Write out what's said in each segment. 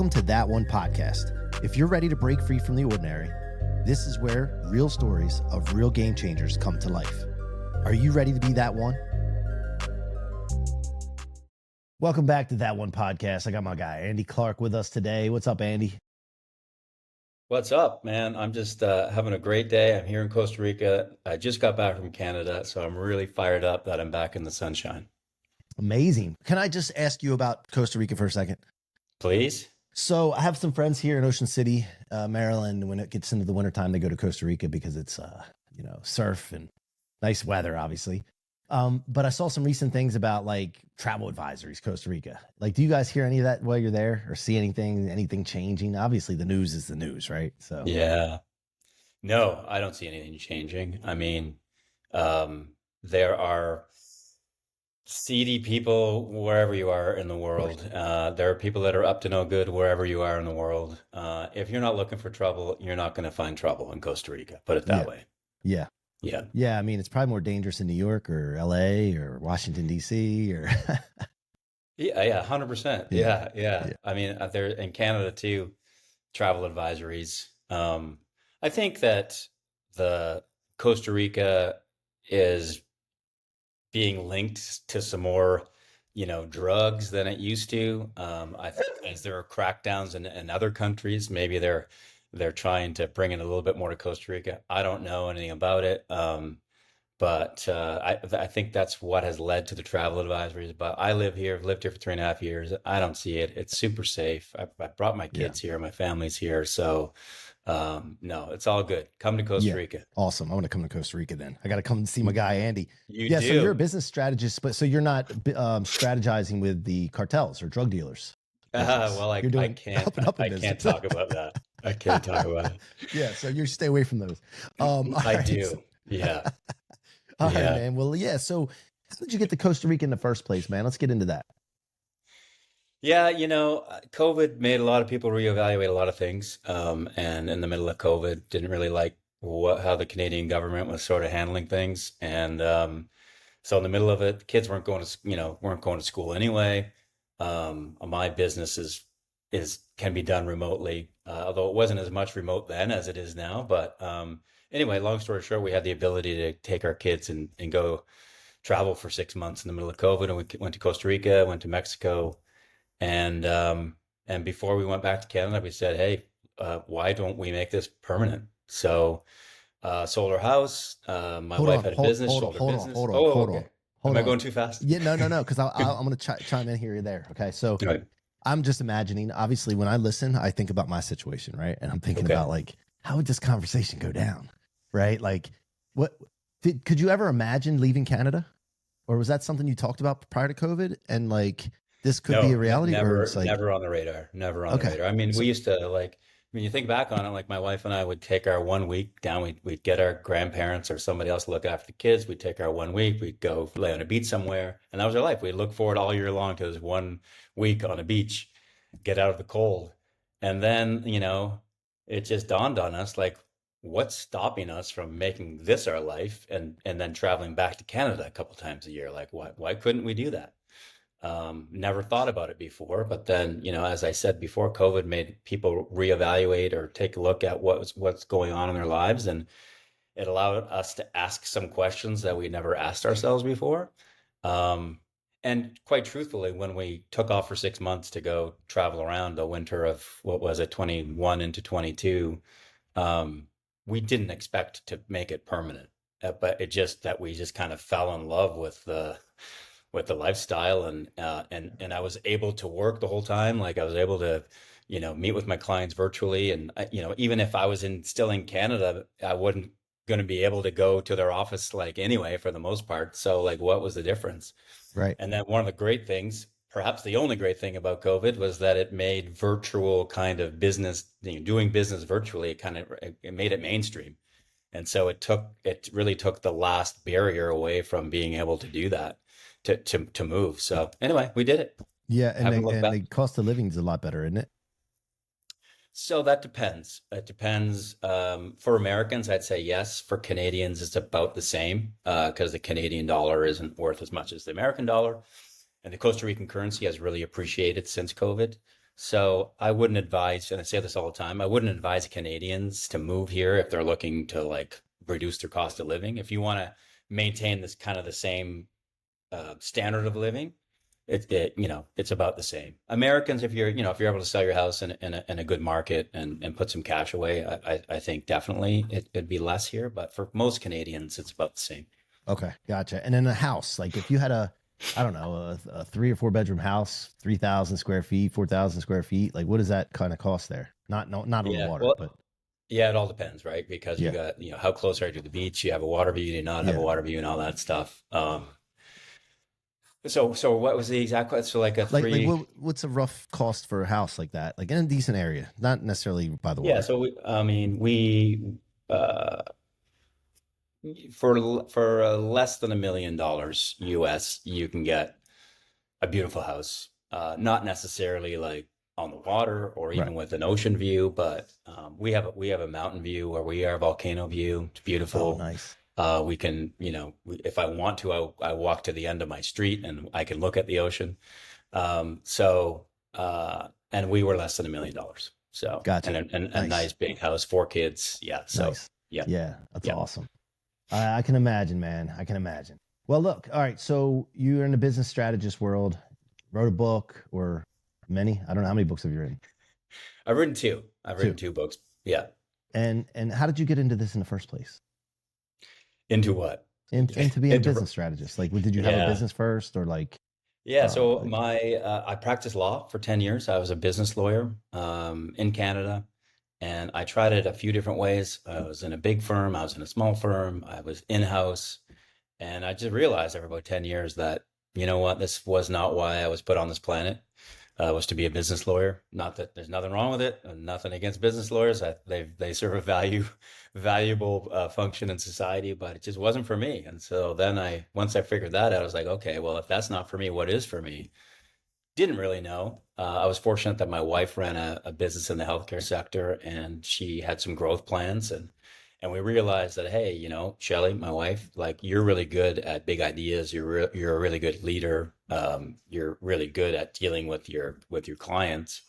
Welcome to That1 Podcast. If you're ready to break free from the ordinary, this is where real stories of real game changers come to life. Are you ready to be that one? Welcome back to That1 Podcast. I got my guy, Andy Clark, with us today. What's up, Andy? What's up, man? I'm just having a great day. I'm here in Costa Rica. I just got back from Canada, so I'm really fired up that I'm back in the sunshine. Amazing. Can I just ask you about Costa Rica for a second? Please? So I have some friends here in Ocean City, Maryland. When it gets into the wintertime, they go to Costa Rica because it's, surf and nice weather, obviously. But I saw some recent things about like travel advisories, Costa Rica. Like, do you guys hear any of that while you're there or see anything changing? Obviously the news is the news, right? So Yeah. No, I don't see anything changing. I mean, there are seedy people wherever you are in the of course. world. There are people that are up to no good wherever you are in the world. If you're not looking for trouble, you're not going to find trouble in Costa Rica. Put it Yeah. that way. Yeah. Yeah. Yeah. I mean, it's probably more dangerous in New York or LA or Washington, DC or Yeah, 100%. yeah. Yeah. Yeah. I mean, there in Canada too, travel advisories. I think that the Costa Rica is being linked to some more, drugs than it used to. I think as there are crackdowns in other countries, maybe they're trying to bring it a little bit more to Costa Rica. I don't know anything about it. But I think that's what has led to the travel advisories. But I live here, I've lived here for 3.5 years. I don't see it. It's super safe. I brought my Yeah. kids here, my family's here. So no, it's all good. Come to Costa Yeah. Rica. Awesome. I want to come to Costa Rica then. I got to come and see my guy, Andy. You Yeah. So you're a do. business strategist, but so you're not strategizing with the cartels or drug dealers business. Well, You're I doing can't up in I can't business. talk about that. I can't talk about it. Yeah. So you stay away from those. All I right. do. Yeah. All right, Yeah. man. Well, yeah. So how did you get to Costa Rica in the first place, man? Let's get into that. Yeah, COVID made a lot of people reevaluate a lot of things. And in the middle of COVID, didn't really like how the Canadian government was sort of handling things. And so in the middle of it, kids weren't going to, weren't going to school anyway. My business is can be done remotely, although it wasn't as much remote then as it is now. But anyway, long story short, we had the ability to take our kids and go travel for 6 months in the middle of COVID, and we went to Costa Rica, went to Mexico. And before we went back to Canada, we said, hey, why don't we make this permanent? So sold our house. My Hold wife on, had a hold, business, hold on, sold her hold on, business. hold on, Oh, hold on, okay. Am hold I on. going too fast? Yeah, no, because I'm going to chime in here or there. Okay, so Right. I'm just imagining. Obviously, when I listen, I think about my situation, right? And I'm thinking Okay. about like, how would this conversation go down, right? Like, what could you ever imagine leaving Canada, or was that something you talked about prior to COVID? And like, this could be a No, reality, or it's never, like, never on the radar. Never on the okay, radar. I mean, so we used to like, when you think back on it, like my wife and I would take our 1 week down. We'd get our grandparents or somebody else to look after the kids. We'd take our 1 week. We'd go lay on a beach somewhere, and that was our life. We'd look forward all year long to this 1 week on a beach, get out of the cold, and then it just dawned on us like, what's stopping us from making this our life and then traveling back to Canada a couple times a year? Like, why couldn't we do that? Never thought about it before, but then, as I said before, COVID made people reevaluate or take a look at what's going on in their lives, and it allowed us to ask some questions that we never asked ourselves before. Um, and quite truthfully, when we took off for 6 months to go travel around the winter of what was it, 21 into 22, we didn't expect to make it permanent, but it just that we just kind of fell in love with the lifestyle, and I was able to work the whole time. Like I was able to, meet with my clients virtually, and even if I was still in Canada, I wouldn't going to be able to go to their office like anyway for the most part. So like, what was the difference? right. And then one of the great things, perhaps the only great thing about COVID, was that it made virtual kind of business, doing business virtually, it made it mainstream. And so it really took the last barrier away from being able to do that, to move. So anyway, we did it. Yeah, and Haven't looked back. the cost of living is a lot better, isn't it? So that depends. It depends. For Americans, I'd say yes. For Canadians, it's about the same because the Canadian dollar isn't worth as much as the American dollar. And the Costa Rican currency has really appreciated since COVID. So I wouldn't advise, and I say this all the time, I wouldn't advise Canadians to move here if they're looking to like reduce their cost of living. If you want to maintain this kind of the same standard of living, it's about the same. Americans, if you're able to sell your house in a good market and put some cash away, I think definitely it'd be less here. But for most Canadians, it's about the same. Okay, gotcha. And then a house, like if you had I don't know, a 3 or 4 bedroom house, 3,000 square feet, 4,000 square feet, like what does that kind of cost there? Not no, not on the Yeah, water, well, but yeah, it all depends, right? Because you yeah, got, how close are you to the beach? You have a water view, you do not have a yeah. water view, and all that stuff. So what was the exact question? So like a Like three, what's a rough cost for a house like that? Like in a decent area, not necessarily by the yeah. water. So I mean, uh, for less than $1 million US, you can get a beautiful house. Not necessarily like on the water or Right. even with an ocean view, but we have a mountain view where we are, a volcano view. It's Oh, beautiful. nice. We can, if I want to, I walk to the end of my street and I can look at the ocean. And we were less than $1 million. So, and Gotcha. a Nice. nice big house, 4 kids. Yeah. So, Nice. yeah, Yeah, that's yeah. awesome. I can imagine, man. I can imagine. Well, look, all right. So you're in the business strategist world, wrote a book or many. I don't know how many books have you written. I've written two. I've written Two. two books. Yeah. And how did you get into this in the first place? Into what? Into being a Into, business strategist. Like, did you have a yeah. business first, or like, Yeah, so like, I practiced law for 10 years. I was a business lawyer in Canada, and I tried it a few different ways. I was in a big firm, I was in a small firm, I was in-house, and I just realized after about 10 years that, you know what, this was not why I was put on this planet, was to be a business lawyer. Not that there's nothing wrong with it, and nothing against business lawyers. They serve a valuable function in society, but it just wasn't for me. And so then once I figured that out, I was like, okay, well, if that's not for me, what is for me? Didn't really know. I was fortunate that my wife ran a business in the healthcare sector, and she had some growth plans, and we realized that, hey, Shelly, my wife, like you're really good at big ideas. You're a really good leader. You're really good at dealing with your clients.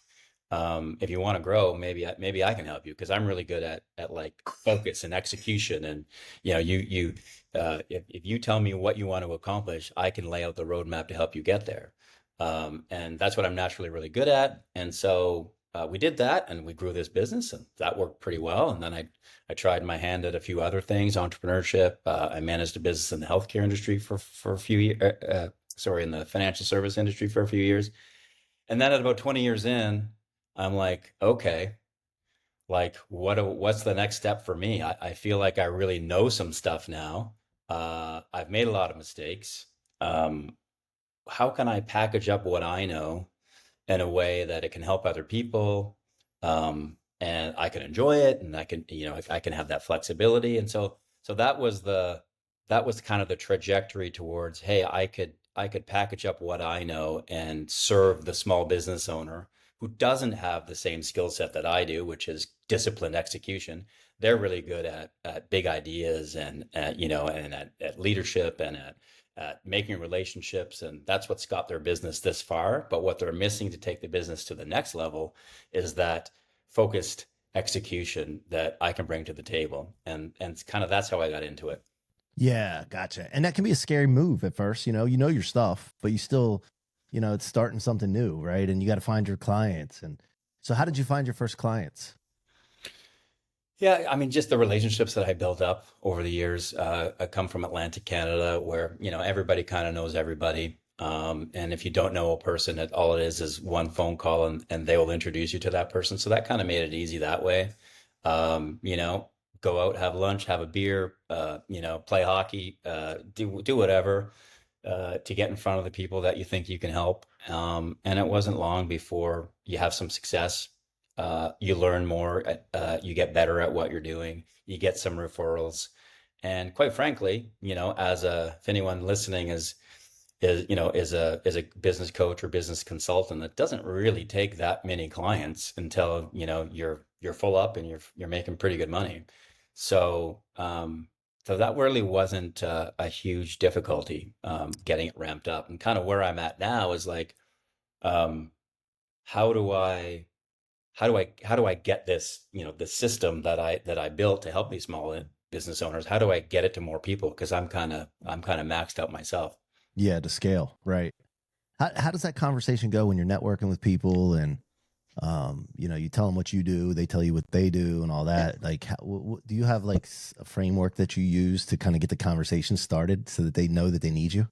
If you want to grow, maybe I can help you because I'm really good at like focus and execution. And if you tell me what you want to accomplish, I can lay out the roadmap to help you get there. And that's what I'm naturally really good at. And so we did that, and we grew this business, and that worked pretty well. And then I tried my hand at a few other things, entrepreneurship. I managed a business in the healthcare industry for a few years. Sorry, in the financial service industry for a few years. And then at about 20 years in, I'm like, okay, like what's the next step for me? I feel like I really know some stuff now. I've made a lot of mistakes. Um, how can I package up what I know in a way that it can help other people, and I can enjoy it, and I can have that flexibility. And so that was kind of the trajectory towards, hey, I could package up what I know and serve the small business owner who doesn't have the same skill set that I do, which is disciplined execution. They're really good at big ideas and at leadership and at making relationships, and that's what's got their business this far. But what they're missing to take the business to the next level is that focused execution that I can bring to the table, and kind of that's how I got into it. yeah, gotcha. And that can be a scary move at first. You know your stuff, but you still, it's starting something new, right? And you got to find your clients. And so, how did you find your first clients? Yeah, I mean, just the relationships that I built up over the years. I come from Atlantic Canada, where everybody kind of knows everybody. And if you don't know a person, all it is one phone call, and they will introduce you to that person. So that kind of made it easy that way. You know, go out, have lunch, have a beer, play hockey, do whatever, to get in front of the people that you think you can help. And it wasn't long before you have some success. You learn more, you get better at what you're doing, you get some referrals. And quite frankly, if anyone listening is a business coach or business consultant, it doesn't really take that many clients until you're full up and you're making pretty good money. So that really wasn't a huge difficulty, getting it ramped up. And kind of where I'm at now is like, um, how do I get this, the system that I built to help these small business owners? How do I get it to more people? Because I'm kind of maxed out myself. Yeah, to scale, right? How does that conversation go when you're networking with people and you tell them what you do, they tell you what they do, and all that? Like, do you have like a framework that you use to kind of get the conversation started so that they know that they need you?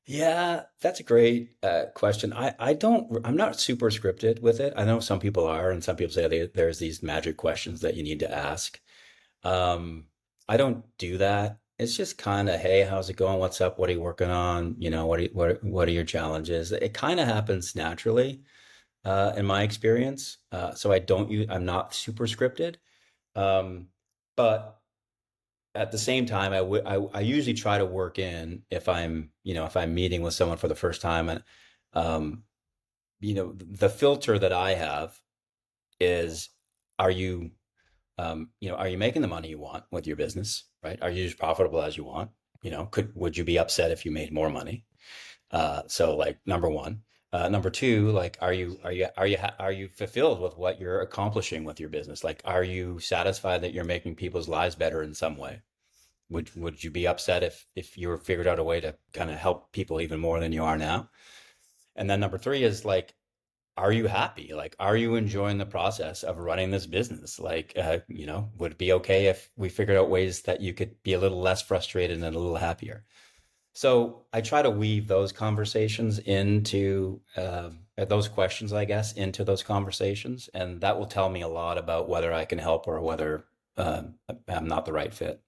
Yeah, that's a great question. I'm not super scripted with it. I know some people are, and some people say there's these magic questions that you need to ask. Um, I don't do that. It's just kind of, hey, how's it going? What's up? What are you working on? What are your challenges? It kind of happens naturally, in my experience. So I'm not super scripted. Um, but at the same time, I usually try to work in, if I'm meeting with someone for the first time, and um, the filter that I have is, are you are you making the money you want with your business, right? Are you as profitable as you want? Would you be upset if you made more money? So like number one. Number two, like, are you fulfilled with what you're accomplishing with your business? Like, are you satisfied that you're making people's lives better in some way? Would you be upset if you were figured out a way to kind of help people even more than you are now? And then number three is like, are you happy? Like, are you enjoying the process of running this business? Like, would it be okay if we figured out ways that you could be a little less frustrated and a little happier? So I try to weave those conversations into those questions, I guess, into those conversations, and that will tell me a lot about whether I can help or whether I'm not the right fit.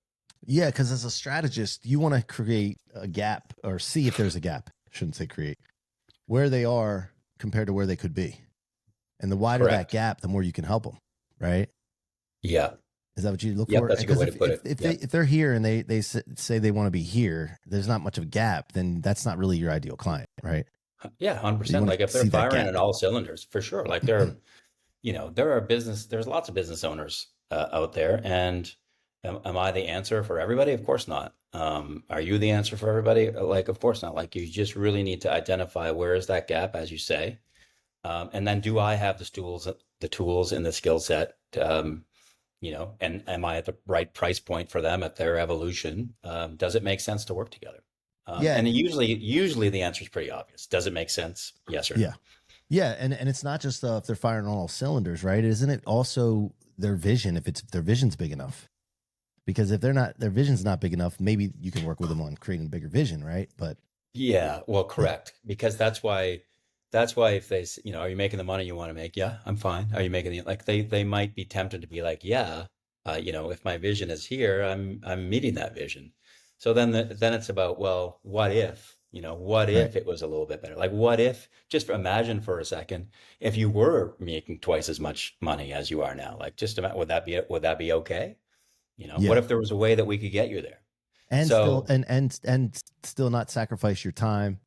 Yeah, because as a strategist, you want to create a gap or see if there's a gap. I shouldn't say create where they are compared to where they could be. And the wider that Correct. gap, the more you can help them, right? Yeah. Is that what you look Yep. for? That's a good Because way to put it. Yep. if they're here and they say they want to be here, there's not much of a gap. Then that's not really your ideal client, right? Yeah, You 100%. want Like to if they're see that firing gap. at all cylinders, for sure. Like there's lots of business owners out there. And am I the answer for everybody? Of course not. Are you the answer for everybody? Like, of course not. Like, you just really need to identify where is that gap, as you say. And then, do I have the tools and the skill set, and am I at the right price point for them at their evolution? Does it make sense to work together? Yeah, And usually the answer is pretty obvious. Does it make sense? Yes or no? yeah, yeah. And it's not just if they're firing on all cylinders, right? Isn't it also their vision? If their vision's big enough, because if their vision's not big enough, maybe you can work with them on creating a bigger vision, right? But Yeah, well, correct. Because that's why if are you making the money you want to make? Yeah, I'm fine. Are you making like they might be tempted to be like, yeah, if my vision is here, I'm meeting that vision. So then it's about, well, what right, if it was a little bit better? Like, what if, just imagine for a second, if you were making twice as much money as you are now? Like, just imagine, would that be okay? What yeah, if there was a way that we could get you there? and still So, and still not sacrifice your time,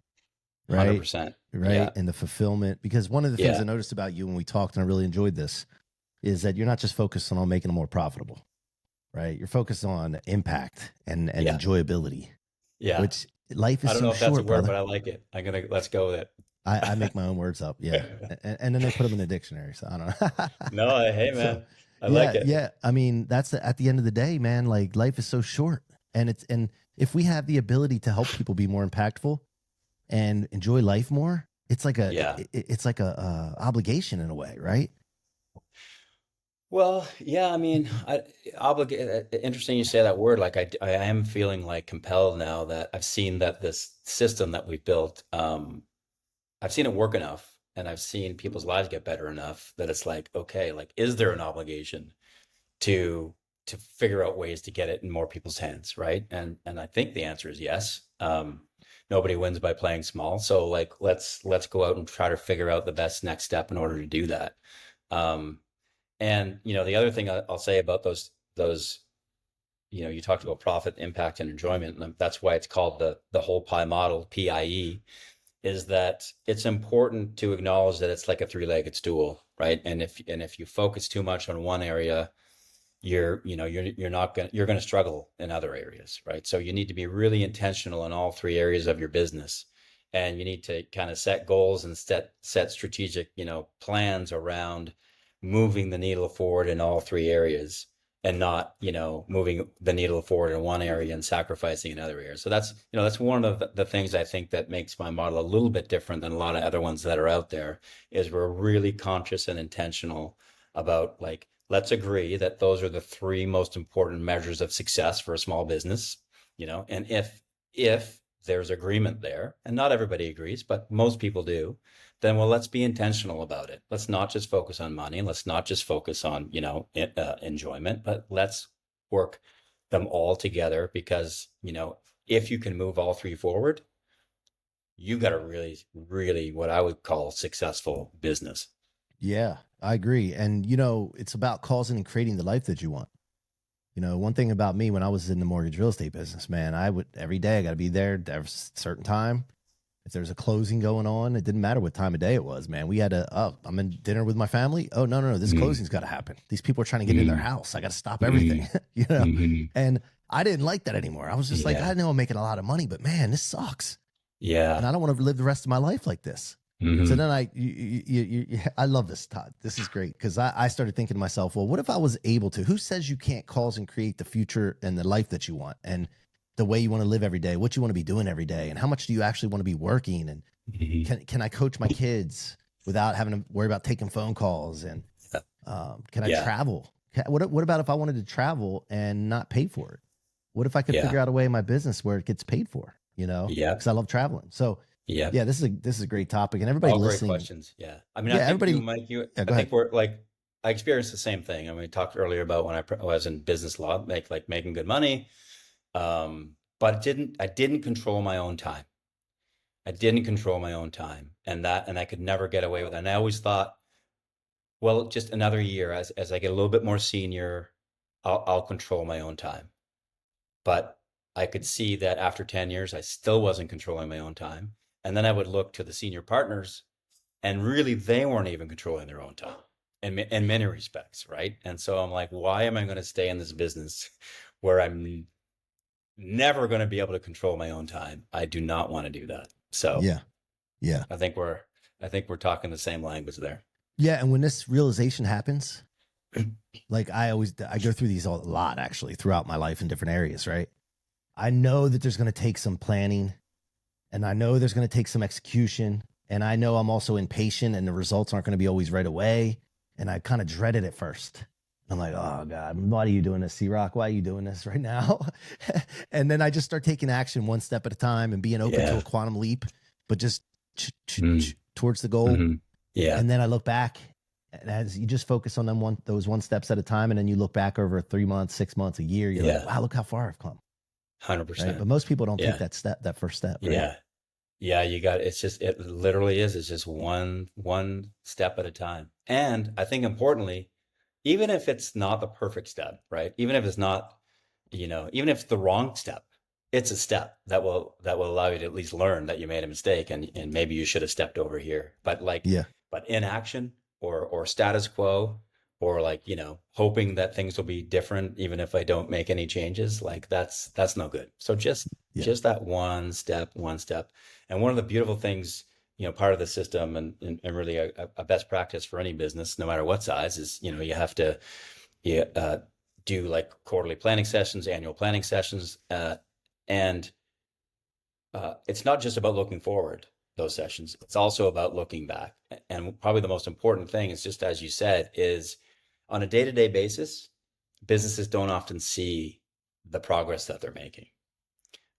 right? 100%. Right, Yeah. and the fulfillment. Because one of the things I Yeah. noticed about you when we talked, and I really enjoyed this, is that you're not just focused on making them more profitable, right? You're focused on impact and Yeah. enjoyability, Yeah. which life I is don't so know if that's a short, word, brother. but I like it. Let's go with I make my own words up, yeah, it. and then they put them in a dictionary. So I don't know. No, hey So man, I like yeah, it. yeah. I mean, at the end of the day, man. Like life is so short, and if we have the ability to help people be more impactful and enjoy life more, Yeah. it's like a obligation in a way, right? Well, yeah, I mean, interesting you say that word. Like, I am feeling like compelled now that I've seen that this system that we've built, I've seen it work enough, and I've seen people's lives get better enough that it's like, okay, like, is there an obligation to figure out ways to get it in more people's hands, right? And I think the answer is yes. Nobody wins by playing small, so like, let's go out and try to figure out the best next step in order to do that. Um, and the other thing I'll say about those, you talked about profit, impact, and enjoyment, and that's why it's called the whole pie model, PIE, is that it's important to acknowledge that it's like a three-legged stool, right? And if you focus too much on one area, you're going to struggle in other areas, right? So you need to be really intentional in all three areas of your business, and you need to kind of set goals and set strategic, plans around moving the needle forward in all three areas, and not, moving the needle forward in one area and sacrificing another area. So that's one of the things I think that makes my model a little bit different than a lot of other ones that are out there, is we're really conscious and intentional about, like, let's agree that those are the three most important measures of success for a small business, and if there's agreement there, and not everybody agrees, but most people do, then, well, let's be intentional about it. Let's not just focus on money. Let's not just focus on, enjoyment, but let's work them all together, because, if you can move all three forward, you got a really, really what I would call successful business. Yeah, I agree. And, it's about causing and creating the life that you want. One thing about me when I was in the mortgage real estate business, man, every day I got to be there at a certain time. If there's a closing going on, it didn't matter what time of day it was, man. We had I'm in dinner with my family. Oh, no, this closing's got to happen. These people are trying to get in their house. I got to stop everything, And I didn't like that anymore. I was just like, I know I'm making a lot of money, but man, this sucks. Yeah. And I don't want to live the rest of my life like this. So then I love this, Todd. This is great, because I started thinking to myself, well, what if I was able to? Who says you can't cause and create the future and the life that you want, and the way you want to live every day, what you want to be doing every day, and how much do you actually want to be working? And can I coach my kids without having to worry about taking phone calls? And can I travel? What about if I wanted to travel and not pay for it? What if I could figure out a way in my business where it gets paid for? Because I love traveling. So this is a great topic, and everybody listening. Great questions. Yeah, I mean, I think Mike, I think we're like, I experienced the same thing. I mean, we talked earlier about when I was in business law, making good money. But I didn't control my own time. And I could never get away with it. And I always thought, well, just another year, as I get a little bit more senior, I'll control my own time. But I could see that after 10 years, I still wasn't controlling my own time. And then I would look to the senior partners, and really they weren't even controlling their own time in many respects. Right. And so I'm like, why am I going to stay in this business where I'm never going to be able to control my own time? I do not want to do that. So yeah. I think we're talking the same language there. Yeah. And when this realization happens, like I go through these a lot, actually, throughout my life in different areas. Right. I know that there's going to take some planning, and I know there's going to take some execution, and I know I'm also impatient, and the results aren't going to be always right away. And I kind of dread it at first. I'm like, oh God, why are you doing this, C-Roc? Why are you doing this right now? And then I just start taking action one step at a time and being open to a quantum leap, but just towards the goal. Yeah. And then I look back, and as you just focus on those one steps at a time, and then you look back over 3 months, 6 months, a year, you're like, wow, look how far I've come. 100%. Right? But most people don't take that first step. Right? Yeah. It literally is. It's just one step at a time. And I think importantly, even if it's not the perfect step, right? Even if it's not, even if it's the wrong step, it's a step that will allow you to at least learn that you made a mistake, and maybe you should have stepped over here. But but inaction or status quo, or hoping that things will be different even if I don't make any changes, that's no good. So just that one step. And one of the beautiful things, part of the system, and really a best practice for any business, no matter what size, is, you have to do like quarterly planning sessions, annual planning sessions. And it's not just about looking forward, those sessions. It's also about looking back. And probably the most important thing is, just as you said, is on a day-to-day basis, businesses don't often see the progress that they're making.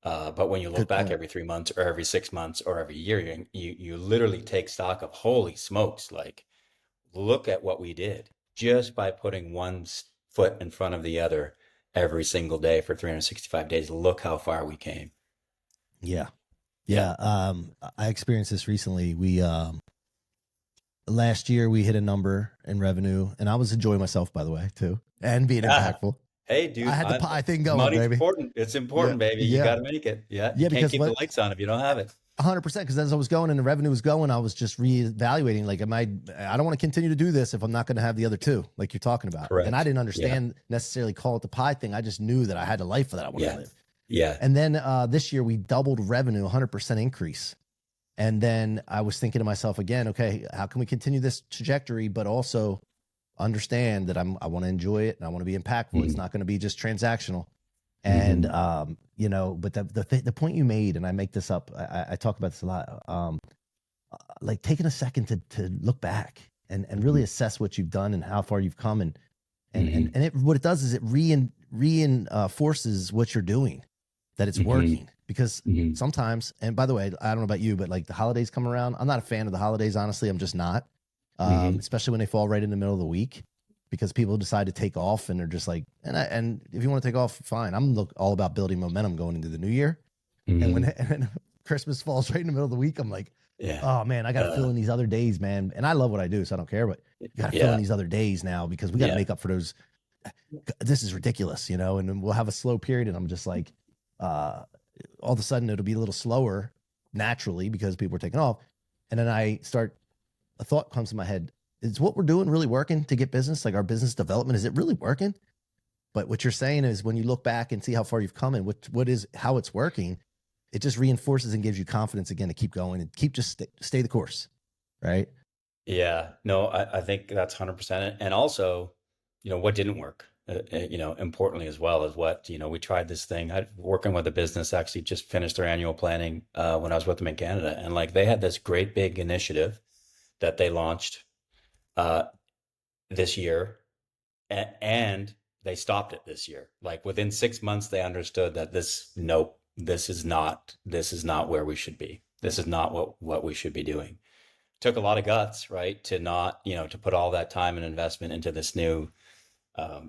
But when you look back every 3 months or every 6 months or every year, you literally take stock of, holy smokes, look at what we did just by putting one foot in front of the other every single day for 365 days. Look how far we came. Yeah. I experienced this recently. We, last year we hit a number in revenue, and I was enjoying myself, by the way, too, and being impactful. Hey, dude, I had the pie thing going, money's baby. Important. It's important, baby. You got to make it. You can't keep the lights on if you don't have it. 100%. Because as I was going and the revenue was going, I was just reevaluating. I don't want to continue to do this if I'm not going to have the other two, like you're talking about. Correct. And I didn't understand necessarily call it the pie thing. I just knew that I had a life that I wanted to live. Yeah. And then this year we doubled revenue, 100% increase. And then I was thinking to myself again, okay, how can we continue this trajectory, but also understand that I want to enjoy it and I want to be impactful. It's not going to be just transactional. And, but the point you made, and I make this up, I talk about this a lot, like taking a second to look back and really assess what you've done and how far you've come. And what it does is it reinforces what you're doing, that it's working. Because sometimes, and by the way, I don't know about you, but like the holidays come around, I'm not a fan of the holidays, honestly. I'm just not, especially when they fall right in the middle of the week, because people decide to take off and they're just like, and if you want to take off, fine. I'm all about building momentum going into the new year. And when Christmas falls right in the middle of the week, I'm like, oh man, I got to fill in these other days, man. And I love what I do, so I don't care, but you got to fill in these other days now because we got to make up for those. This is ridiculous, and then we'll have a slow period. And I'm just like, all of a sudden it'll be a little slower naturally because people are taking off. And then a thought comes to my head. Is what we're doing really working to get business? Like our business development, is it really working? But what you're saying is when you look back and see how far you've come and how it's working, it just reinforces and gives you confidence again to keep going and stay the course. Right. Yeah, no, I think that's 100%. And also, what didn't work, importantly as well is what, we tried this thing. I working with a business actually just finished their annual planning when I was with them in Canada. And like they had this great big initiative that they launched this year and they stopped it this year. Like within 6 months, they understood that this is not where we should be. This is not what we should be doing. Took a lot of guts, right? To not, to put all that time and investment into this new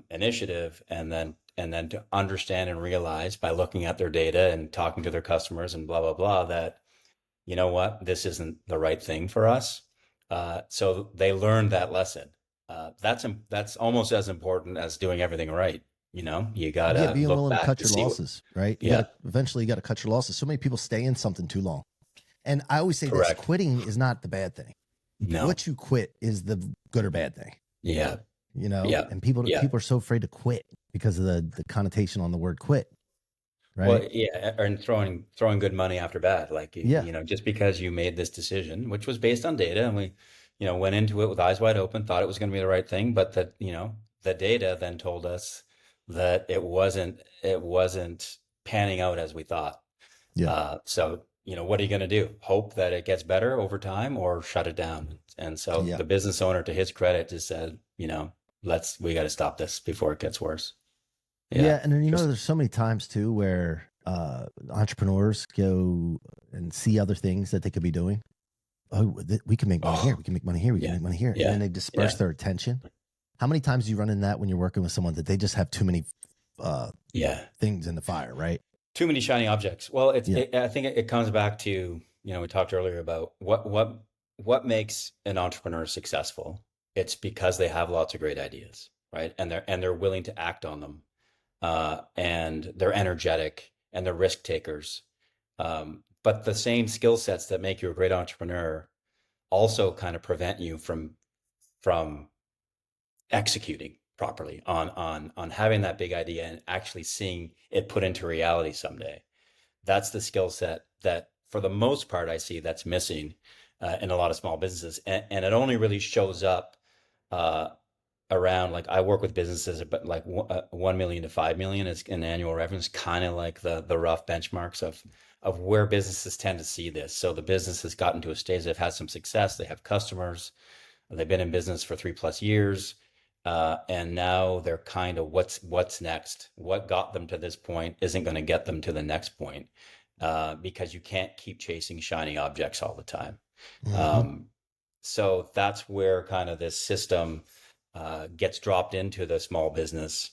initiative and then to understand and realize by looking at their data and talking to their customers and blah, blah, blah, that, this isn't the right thing for us. So they learned that lesson. That's almost as important as doing everything right. You gotta being look willing to back cut to your see losses, right? Yeah, Eventually you got to cut your losses. So many people stay in something too long. And I always say correct. this, quitting is not the bad thing. No. What you quit is the good or bad thing. Yeah. And people are so afraid to quit because of the connotation on the word quit. Right. Well, yeah, and throwing good money after bad, like just because you made this decision, which was based on data, and we, went into it with eyes wide open, thought it was going to be the right thing, but that the data then told us that it wasn't panning out as we thought. Yeah. So what are you going to do? Hope that it gets better over time, or shut it down? And so the business owner, to his credit, just said, we got to stop this before it gets worse. Yeah. And then, there's so many times too, where, entrepreneurs go and see other things that they could be doing. Oh, we can make money here. We can make money here. We can make money here. And then they disperse their attention. How many times do you run in that when you're working with someone that they just have too many, things in the fire, right? Too many shiny objects. Well, I think it comes back to, we talked earlier about what makes an entrepreneur successful. It's because they have lots of great ideas, right? And they're willing to act on them. And they're energetic and they're risk takers. But the same skill sets that make you a great entrepreneur also kind of prevent you from executing properly on having that big idea and actually seeing it put into reality someday. That's the skill set that, for the most part, I see that's missing in a lot of small businesses, and it only really shows up around, like, I work with businesses, but like 1 million to 5 million is in annual revenue is kind of like the rough benchmarks of where businesses tend to see this. So the business has gotten to a stage, they've had some success, they have customers, they've been in business for 3+ years. And now they're kind of, what's next? What got them to this point isn't going to get them to the next point, because you can't keep chasing shiny objects all the time. So that's where kind of this system gets dropped into the small business,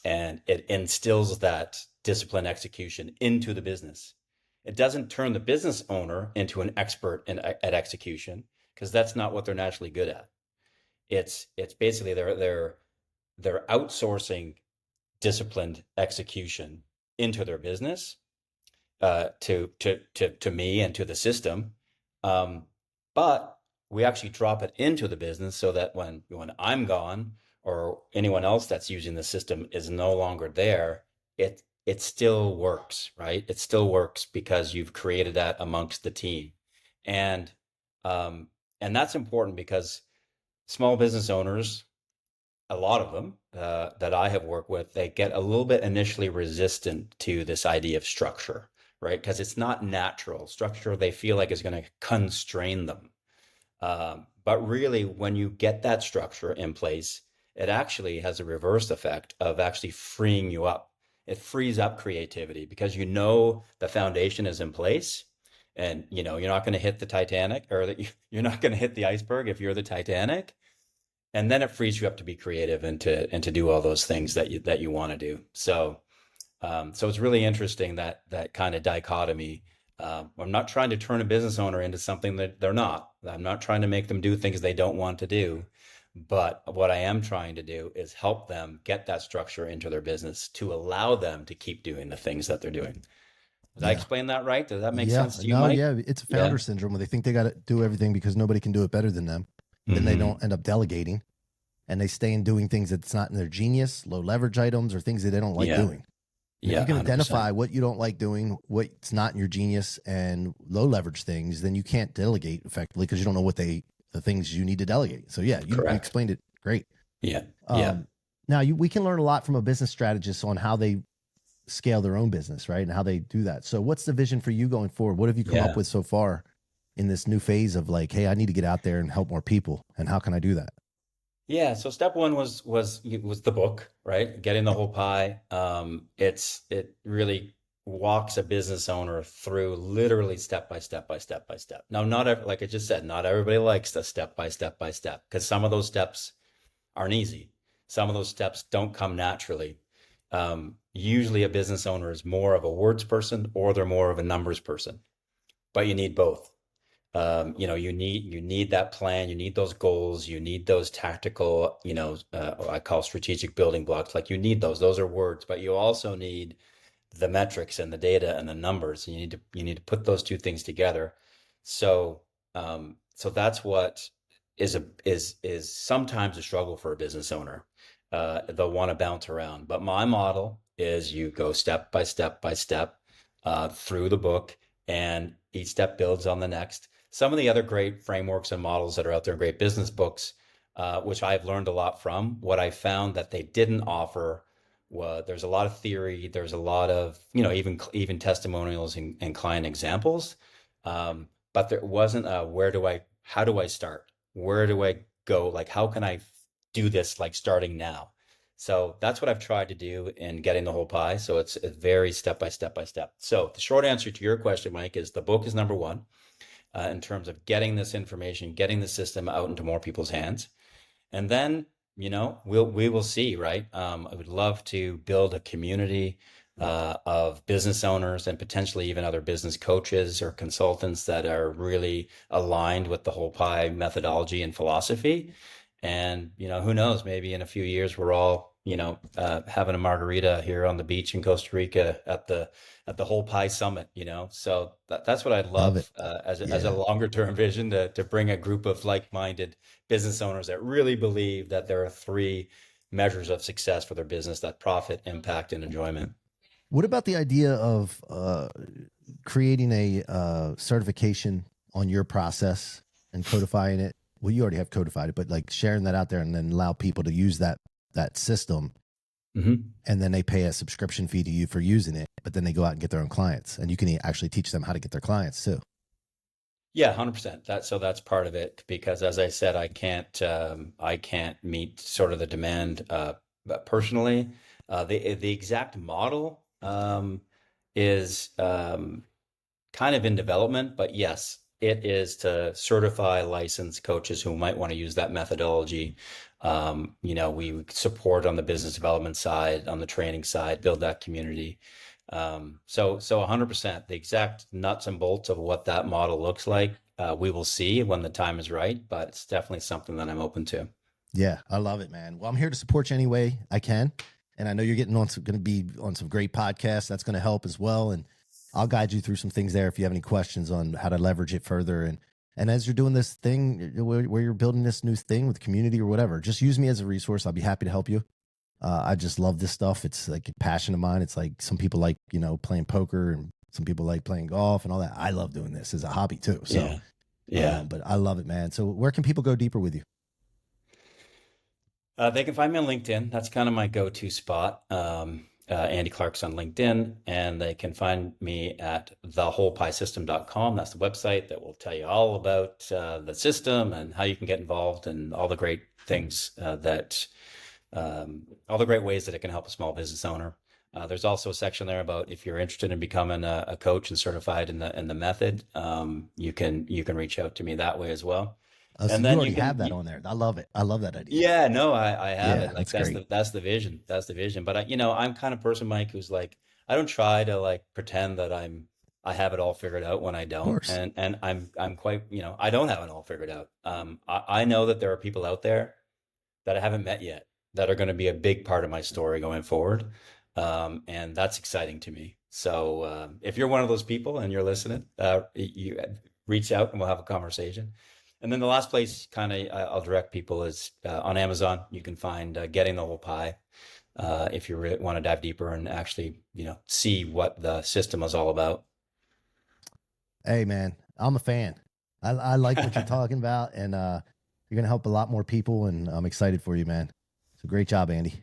and it instills that discipline execution into the business. It doesn't turn the business owner into an expert at execution, because that's not what they're naturally good at. It's basically they're outsourcing disciplined execution into their business, to me and to the system, but we actually drop it into the business so that when I'm gone or anyone else that's using the system is no longer there, it still works, right? It still works because you've created that amongst the team. And um, and that's important because small business owners, a lot of them that I have worked with, they get a little bit initially resistant to this idea of structure, right? Because it's not natural. Structure they feel like is going to constrain them. But really, when you get that structure in place, it actually has a reverse effect of actually freeing you up. It frees up creativity because you know the foundation is in place, and you know you're not going to hit the Titanic, or that you're not going to hit the iceberg if you're the Titanic, and then it frees you up to be creative and to do all those things that you want to do. So so it's really interesting that that kind of dichotomy. I'm not trying to turn a business owner into something that they're not. I'm not trying to make them do things they don't want to do. But what I am trying to do is help them get that structure into their business to allow them to keep doing the things that they're doing. Did I Yeah. explain that right? Does that make Yeah. sense to you, No, Mike? yeah. It's a Yeah. founder syndrome where they think they got to do everything because nobody can do it better than them. Then they Hmm. don't end up delegating and they stay in doing things that's not in their genius, low leverage items, or things that they don't like Yeah. doing. And if Yeah. you can 100%. identify what you don't like doing, what's not in your genius and low leverage things, then you can't delegate effectively because you don't know what the things you need to delegate. So yeah, you Correct. explained it great. Yeah. Yeah. Now we can learn a lot from a business strategist on how they scale their own business, right? And how they do that. So what's the vision for you going forward? What have you come up Yeah. with so far in this new phase of like, hey, I need to get out there and help more people. And how can I do that? Yeah, so step one was the book, right? Getting the whole pie. It really walks a business owner through literally step by step by step by step. Now, like I just said, not everybody likes the step by step by step because some of those steps aren't easy. Some of those steps don't come naturally. Usually, a business owner is more of a words person or they're more of a numbers person, but you need both. You know, you need that plan, you need those goals, you need those tactical, I call strategic building blocks. Like you need those. Those are words, but you also need the metrics and the data and the numbers. And you need to put those two things together. So so that's what is sometimes a struggle for a business owner. They'll want to bounce around, but my model is you go step by step by step through the book, and each step builds on the next. Some of the other great frameworks and models that are out there, great business books, which I've learned a lot from. What I found that they didn't offer was there's a lot of theory, there's a lot of even testimonials and client examples, but there wasn't a how do I start, where do I go, like how can I do this like starting now. So that's what I've tried to do in getting the whole pie. So it's a very step by step by step. So the short answer to your question, Mike, is the book is number one in terms of getting this information, getting the system out into more people's hands. And then, we will see, right? I would love to build a community of business owners and potentially even other business coaches or consultants that are really aligned with the whole pie methodology and philosophy. And, who knows, maybe in a few years, we're all, having a margarita here on the beach in Costa Rica at the whole pie summit, So that's what I'd Love it. love as a Yeah. longer term vision to bring a group of like-minded business owners that really believe that there are three measures of success for their business: that profit, impact, and enjoyment. What about the idea of creating a certification on your process and codifying it? Well, you already have codified it, but like sharing that out there and then allow people to use that system, Hmm. and then they pay a subscription fee to you for using it, but then they go out and get their own clients, and you can actually teach them how to get their clients too. Yeah, 100%. That's part of it because, as I said, I can't meet sort of the demand but personally. The exact model is kind of in development, but yes, it is to certify licensed coaches who might want to use that methodology. We support on the business development side, on the training side, build that community. So 100%, the exact nuts and bolts of what that model looks like, we will see when the time is right, but it's definitely something that I'm open to. Yeah, I love it, man. Well, I'm here to support you any way I can. And I know you're going to be on some great podcasts. That's going to help as well. And I'll guide you through some things there if you have any questions on how to leverage it further. And as you're doing this thing where you're building this new thing with community or whatever, just use me as a resource. I'll be happy to help you. I just love this stuff. It's like a passion of mine. It's like some people like, playing poker and some people like playing golf and all that. I love doing this as a hobby too. So Yeah. Yeah. But I love it, man. So where can people go deeper with you? They can find me on LinkedIn. That's kind of my go-to spot. Andy Clark's on LinkedIn, and they can find me at thewholepiesystem.com. That's the website that will tell you all about the system and how you can get involved and all the great things all the great ways that it can help a small business owner. There's also a section there about if you're interested in becoming a coach and certified in the method, you can reach out to me that way as well. Oh, so And you then already have that on there. I love it. I love that idea. yeah, no, I have Yeah, it. Like that's great. that's the vision. That's the vision. But I'm kind of person, Mike, who's like, I don't try to like pretend that I have it all figured out when I Of don't. course. And I'm quite, I don't have it all figured out. I know that there are people out there that I haven't met yet that are going to be a big part of my story going forward. And that's exciting to me. So if you're one of those people and you're listening, you reach out and we'll have a conversation. And then the last place kind of I'll direct people is on Amazon. You can find Getting the Whole Pie if you really want to dive deeper and actually, see what the system is all about. Hey, man, I'm a fan. I like what you're talking about, and you're going to help a lot more people, and I'm excited for you, man. So great job, Andy.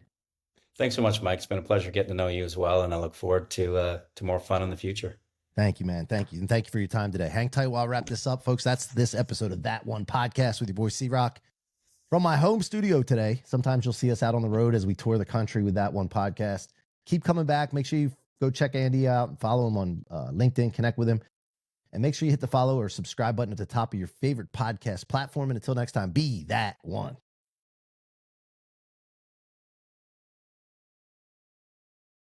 Thanks so much, Mike. It's been a pleasure getting to know you as well, and I look forward to more fun in the future. Thank you, man. Thank you. And thank you for your time today. Hang tight while I wrap this up, folks. That's this episode of That1 Podcast with your boy C-Roc from my home studio today. Sometimes you'll see us out on the road as we tour the country with That1 Podcast. Keep coming back. Make sure you go check Andy out, follow him on LinkedIn, connect with him, and make sure you hit the follow or subscribe button at the top of your favorite podcast platform. And until next time, be that one.